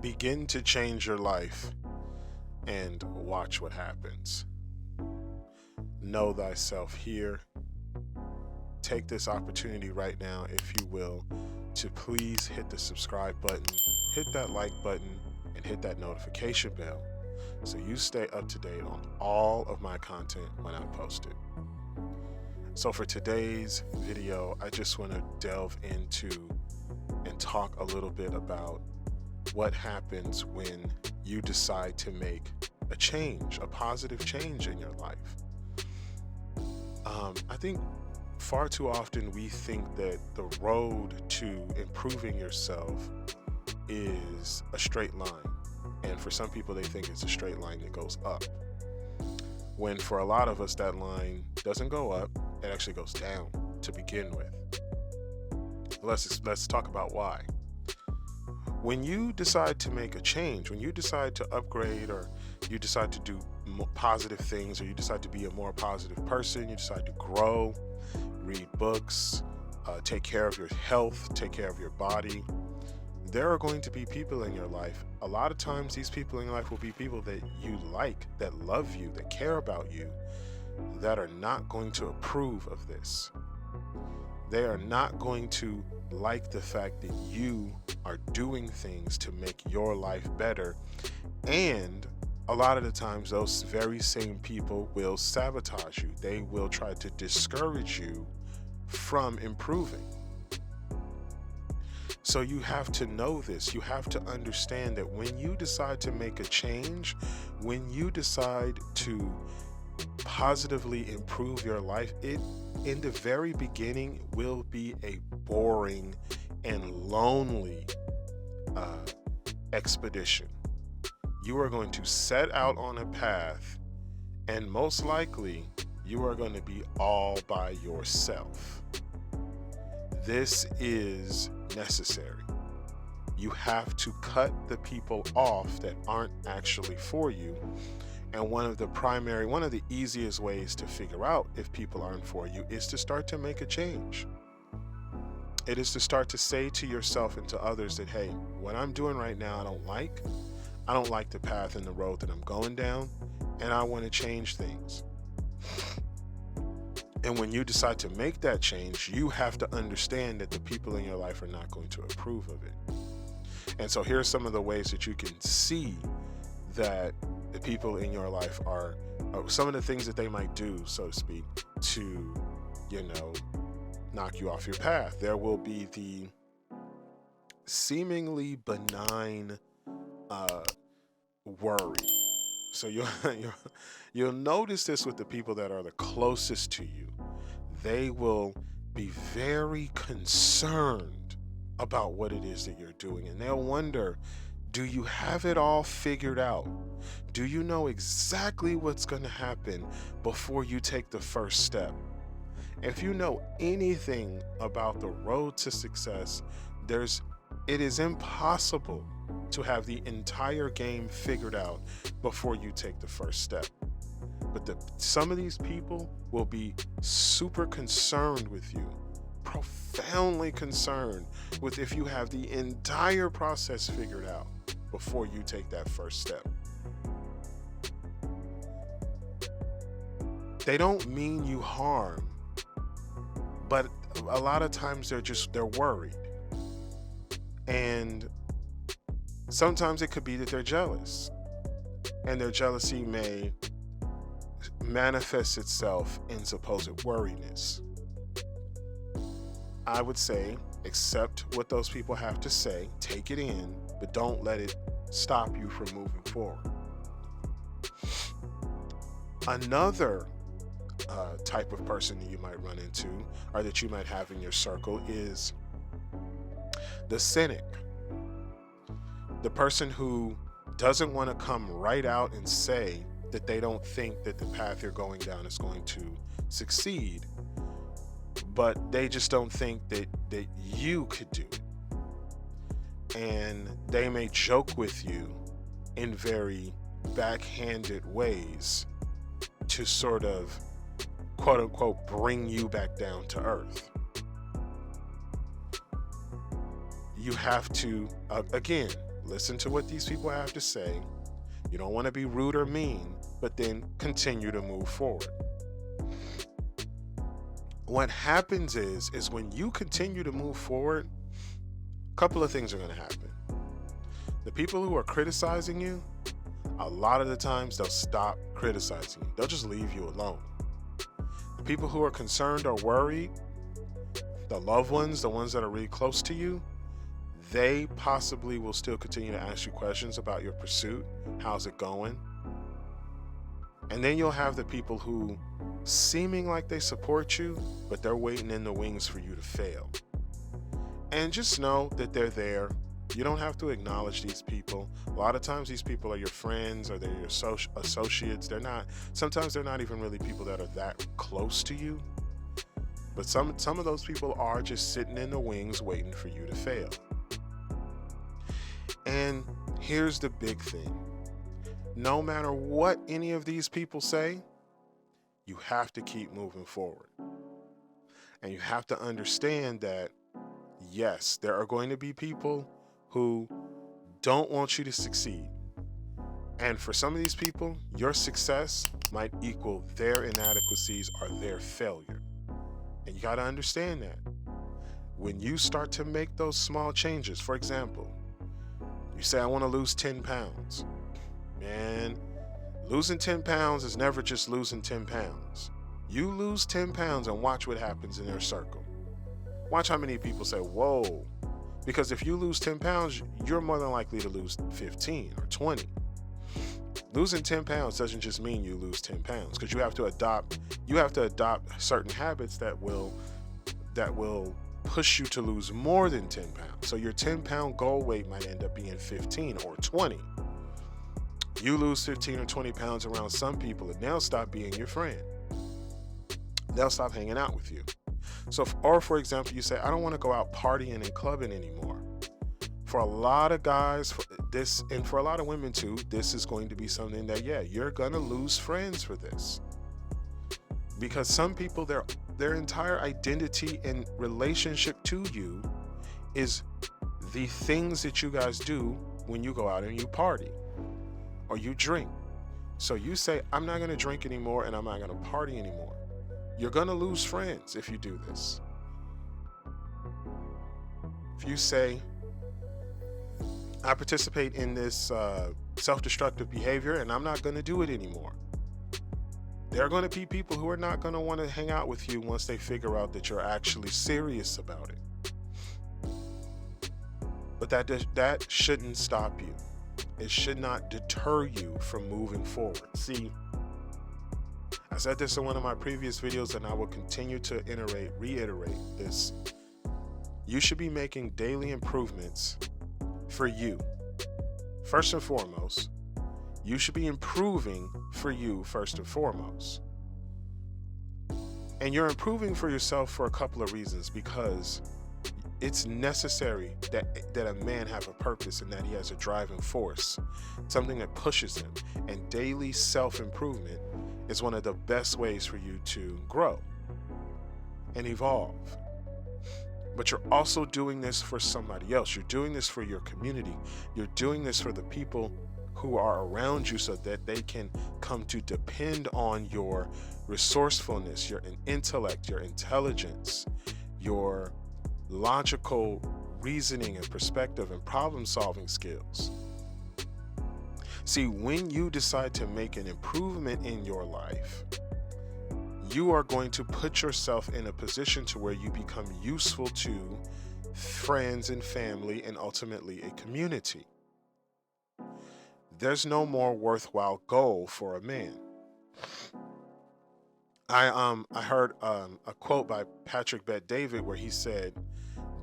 Begin to change your life and watch what happens. Know thyself here. Take this opportunity right now, if you will, to please hit the subscribe button, hit that like button, and hit that notification bell so you stay up to date on all of my content when I post it. So for today's video, I just want to delve into and talk a little bit about what happens when you decide to make a change, a positive change in your life. I think far too often we think that the road to improving yourself is a straight line. And for some people, they think it's a straight line that goes up. When for a lot of us, that line doesn't go up, it actually goes down to begin with. Let's talk about why. When you decide to make a change, when you decide to upgrade, or you decide to do positive things, or you decide to be a more positive person, you decide to grow, read books, take care of your health, take care of your body, there are going to be people in your life. A lot of times these people in your life will be people that you like, that love you, that care about you, that are not going to approve of this. They are not going to like the fact that you are doing things to make your life better. And a lot of the times those very same people will sabotage you. They will try to discourage you from improving. So you have to know this. You have to understand that when you decide to make a change, when you decide to positively improve your life, it in the very beginning will be a boring and lonely expedition. You are going to set out on a path, and most likely you are going to be all by yourself. This is necessary. You have to cut the people off that aren't actually for you. And one of the easiest ways to figure out if people aren't for you is to start to make a change. It is to start to say to yourself and to others that, hey, what I'm doing right now, I don't like. I don't like the path and the road that I'm going down, and I want to change things. And when you decide to make that change, you have to understand that the people in your life are not going to approve of it. And so here are some of the ways that you can see that the people in your life are some of the things that they might do, so to speak, to, knock you off your path. There will be the seemingly benign worry. So you'll notice this with the people that are the closest to you. They will be very concerned about what it is that you're doing, and they'll wonder, do you have it all figured out? Do you know exactly what's going to happen before you take the first step? If you know anything about the road to success, it is impossible to have the entire game figured out before you take the first step. But some of these people will be super concerned with you, profoundly concerned with if you have the entire process figured out before you take that first step. They don't mean you harm, but a lot of times they're worried. And sometimes it could be that they're jealous, and their jealousy may manifest itself in supposed worriness. I would say, accept what those people have to say, take it in, but don't let it stop you from moving forward. Another type of person that you might run into, or that you might have in your circle, is the cynic. The person who doesn't want to come right out and say that they don't think that the path you're going down is going to succeed, but they just don't think that you could do it. And they may joke with you in very backhanded ways to sort of, quote unquote, bring you back down to earth. You have to, again, Listen to what these people have to say. You don't want to be rude or mean, but then continue to move forward. What happens is when you continue to move forward, a couple of things are going to happen. The people who are criticizing you, a lot of the times they'll stop criticizing you. They'll just leave you alone. The people who are concerned or worried, the loved ones, the ones that are really close to you, they possibly will still continue to ask you questions about your pursuit. How's it going? And then you'll have the people who seeming like they support you, but they're waiting in the wings for you to fail. And just know that they're there. You don't have to acknowledge these people. A lot of times these people are your friends or they're your associates. Sometimes they're not even really people that are that close to you. But some of those people are just sitting in the wings waiting for you to fail. And here's the big thing. No matter what any of these people say, you have to keep moving forward. And you have to understand that, yes, there are going to be people who don't want you to succeed. And for some of these people, your success might equal their inadequacies or their failure. And you got to understand that. When you start to make those small changes, for example, you say, I want to lose 10 pounds. Man, losing 10 pounds is never just losing 10 pounds. You lose 10 pounds and watch what happens in their circle. Watch how many people say, whoa. Because if you lose 10 pounds, you're more than likely to lose 15 or 20. Losing 10 pounds doesn't just mean you lose 10 pounds, because you have to adopt certain habits that will push you to lose more than 10 pounds. So your 10-pound goal weight might end up being 15 or 20. You lose 15 or 20 pounds around some people and they'll stop being your friend. They'll stop hanging out with you. So, or for example, you say, I don't want to go out partying and clubbing anymore. For a lot of guys, and for a lot of women too, this is going to be something that, you're going to lose friends for this. Because some people, their entire identity and relationship to you is the things that you guys do when you go out and you party or you drink. So you say, I'm not going to drink anymore and I'm not going to party anymore. You're going to lose friends if you do this. If you say, I participate in this self-destructive behavior and I'm not going to do it anymore, there are going to be people who are not going to want to hang out with you once they figure out that you're actually serious about it. But that shouldn't stop you. It should not deter you from moving forward. See, I said this in one of my previous videos and I will continue to reiterate this. You should be making daily improvements for you. First and foremost, you should be improving for you first and foremost. And you're improving for yourself for a couple of reasons, because it's necessary that a man have a purpose and that he has a driving force, something that pushes him. And daily self-improvement is one of the best ways for you to grow and evolve. But you're also doing this for somebody else. You're doing this for your community. You're doing this for the people who are around you so that they can come to depend on your resourcefulness, your intellect, your intelligence, your logical reasoning and perspective and problem-solving skills. See, when you decide to make an improvement in your life, you are going to put yourself in a position to where you become useful to friends and family and ultimately a community. There's no more worthwhile goal for a man. I heard a quote by Patrick Bet-David where he said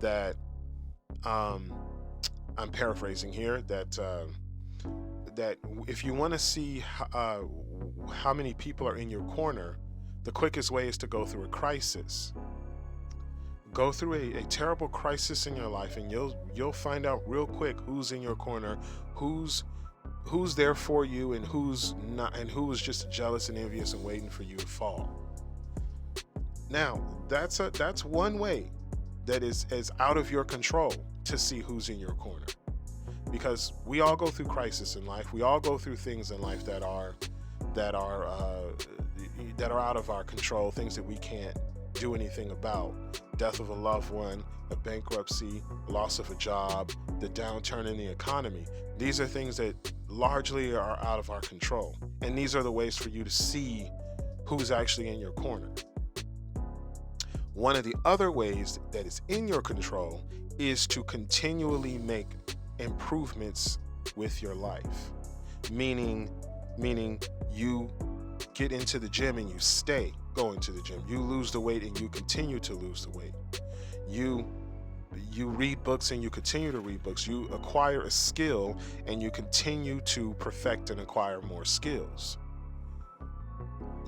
that, I'm paraphrasing here, that if you want to see how many people are in your corner, the quickest way is to go through a crisis. Go through a terrible crisis in your life, and you'll find out real quick who's in your corner, who's there for you, and who's not, and who is just jealous and envious and waiting for you to fall. Now, that's one way that is out of your control to see who's in your corner. because we all go through crisis in life. We all go through things in life that are out of our control, things that we can't do anything about. Death of a loved one, a bankruptcy, loss of a job, the downturn in the economy. These are things that largely are out of our control. And these are the ways for you to see who's actually in your corner. One of the other ways that is in your control is to continually make improvements with your life. Meaning you get into the gym and you stay going to the gym. You lose the weight and you continue to lose the weight. You read books and you continue to read books. You acquire a skill and you continue to perfect and acquire more skills.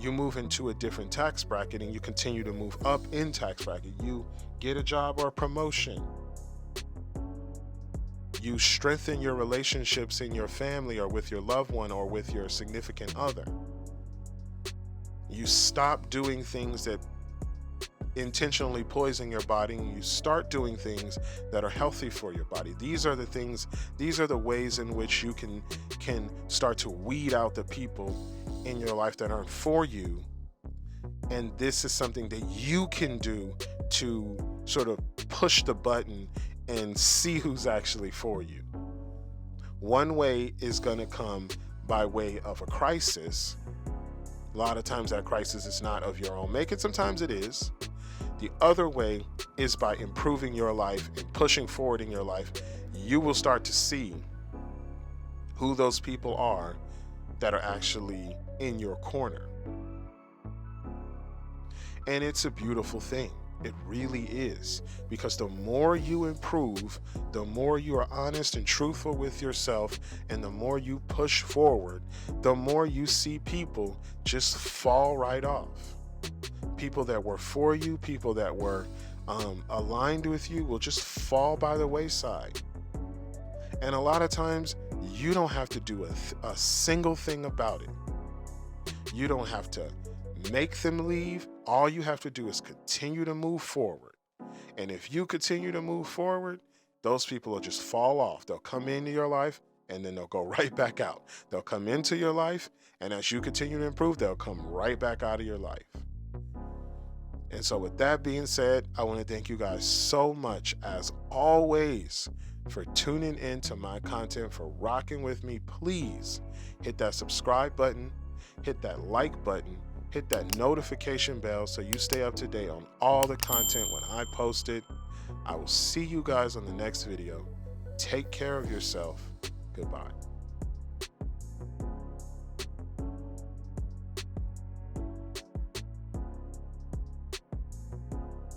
You move into a different tax bracket and you continue to move up in tax bracket. You get a job or a promotion. You strengthen your relationships in your family or with your loved one or with your significant other. You stop doing things that intentionally poison your body, and you start doing things that are healthy for your body. These are the ways in which you can start to weed out the people in your life that aren't for you. And this is something that you can do to sort of push the button and see who's actually for you. One way is going to come by way of a crisis. A lot of times that crisis is not of your own making. Sometimes it is. The other way is by improving your life and pushing forward in your life. You will start to see who those people are that are actually in your corner. And it's a beautiful thing. It really is. Because the more you improve, the more you are honest and truthful with yourself, and the more you push forward, the more you see people just fall right off. People that were for you, people that were aligned with you will just fall by the wayside. And a lot of times, you don't have to do a single thing about it. You don't have to make them leave. All you have to do is continue to move forward. And if you continue to move forward, those people will just fall off. They'll come into your life and then they'll go right back out. They'll come into your life, and as you continue to improve, they'll come right back out of your life. And so with that being said, I want to thank you guys so much, as always, for tuning in to my content, for rocking with me. Please hit that subscribe button, hit that like button, hit that notification bell so you stay up to date on all the content when I post it. I will see you guys on the next video. Take care of yourself. Goodbye.